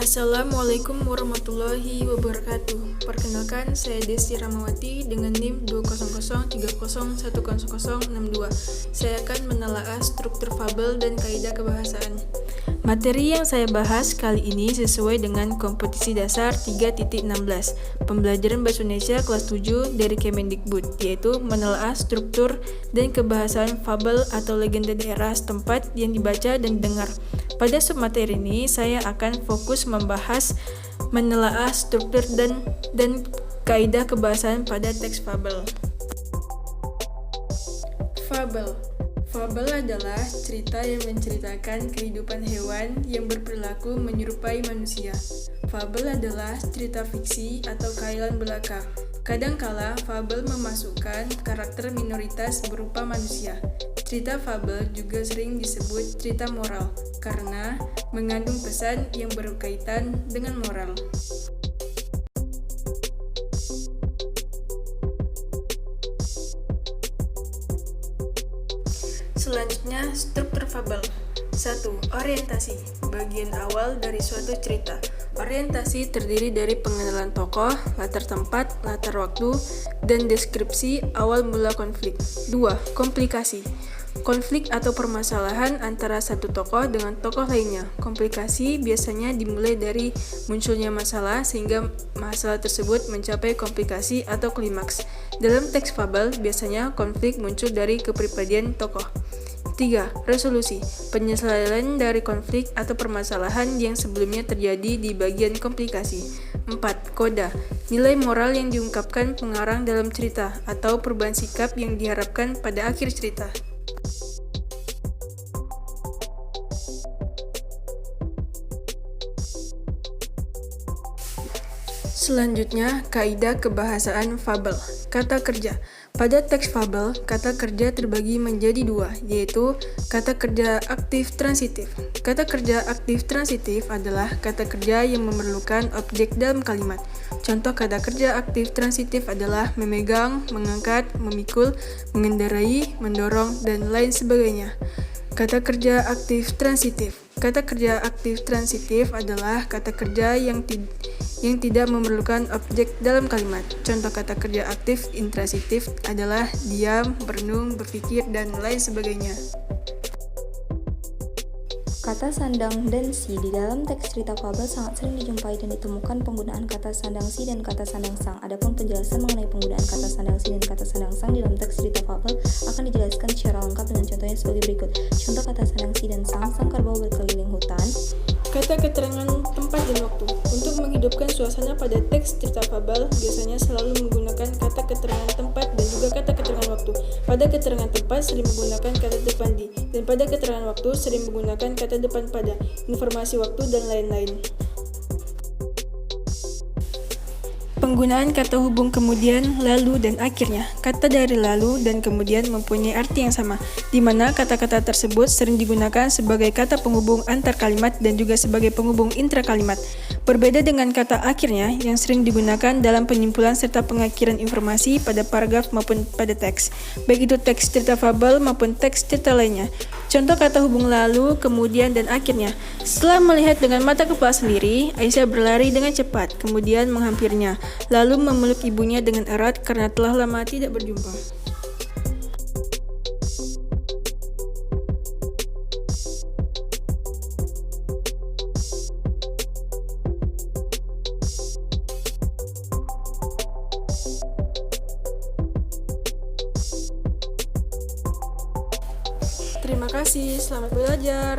Assalamualaikum warahmatullahi wabarakatuh. Perkenalkan, saya Desi Ramawati dengan NIM 20030101062. Saya akan menelaah struktur fabel dan kaidah kebahasaan. Materi yang saya bahas kali ini sesuai dengan kompetisi dasar 3.16 Pembelajaran Bahasa Indonesia kelas 7 dari Kemendikbud, yaitu menelaah struktur dan kebahasaan fabel atau legenda daerah setempat yang dibaca dan didengar. Pada submateri ini, saya akan fokus membahas menelaah struktur dan kaidah kebahasaan pada teks fabel. Fabel adalah cerita yang menceritakan kehidupan hewan yang berperilaku menyerupai manusia. Fabel adalah cerita fiksi atau khayal belaka. Kadangkala fabel memasukkan karakter minoritas berupa manusia. Cerita fabel juga sering disebut cerita moral karena mengandung pesan yang berkaitan dengan moral. Selanjutnya, struktur fabel. 1. Orientasi. Bagian awal dari suatu cerita. Orientasi terdiri dari pengenalan tokoh, latar tempat, latar waktu, dan deskripsi awal mula konflik. 2. Komplikasi. Konflik atau permasalahan antara satu tokoh dengan tokoh lainnya. Komplikasi biasanya dimulai dari munculnya masalah sehingga masalah tersebut mencapai komplikasi atau klimaks. Dalam teks fabel, biasanya konflik muncul dari kepribadian tokoh. 3. Resolusi. Penyelesaian dari konflik atau permasalahan yang sebelumnya terjadi di bagian komplikasi. 4. Koda. Nilai moral yang diungkapkan pengarang dalam cerita atau perubahan sikap yang diharapkan pada akhir cerita. Selanjutnya, kaidah kebahasaan fabel. Kata kerja. Pada teks fabel, kata kerja terbagi menjadi dua, yaitu kata kerja aktif transitif. Kata kerja aktif transitif adalah kata kerja yang memerlukan objek dalam kalimat. Contoh kata kerja aktif transitif adalah memegang, mengangkat, memikul, mengendarai, mendorong, dan lain sebagainya. Kata kerja aktif transitif. Kata kerja aktif transitif adalah kata kerja yang tidak memerlukan objek dalam kalimat. Contoh kata kerja aktif intransitif adalah diam, merenung, berpikir, dan lain sebagainya. Kata sandang dan si di dalam teks cerita fabel sangat sering dijumpai dan ditemukan penggunaan kata sandang si dan kata sandang sang. Adapun penjelasan mengenai penggunaan kata sandang si dan kata sandang sang di dalam teks cerita fabel akan dijelaskan secara lengkap dengan contohnya sebagai berikut. Contoh kata sandang si dan sang kerbau berkeliling hutan. Kata keterangan tempat dan waktu. Untuk menghidupkan suasana pada teks cerita fabel, biasanya selalu menggunakan kata keterangan tempat dan juga kata keterangan waktu. Pada keterangan tempat sering menggunakan kata depan di, dan pada keterangan waktu sering menggunakan kata depan pada, informasi waktu, dan lain-lain. Penggunaan kata hubung kemudian, lalu, dan akhirnya. Kata dari lalu dan kemudian mempunyai arti yang sama, di mana kata-kata tersebut sering digunakan sebagai kata penghubung antar kalimat dan juga sebagai penghubung intra-kalimat. Berbeda dengan kata akhirnya yang sering digunakan dalam penyimpulan serta pengakhiran informasi pada paragraf maupun pada teks, baik itu teks cerita fabel maupun teks cerita lainnya. Contoh kata hubung lalu, kemudian, dan akhirnya. Setelah melihat dengan mata kepala sendiri, Aisyah berlari dengan cepat, kemudian menghampirinya, lalu memeluk ibunya dengan erat karena telah lama tidak berjumpa. Terima kasih, selamat belajar.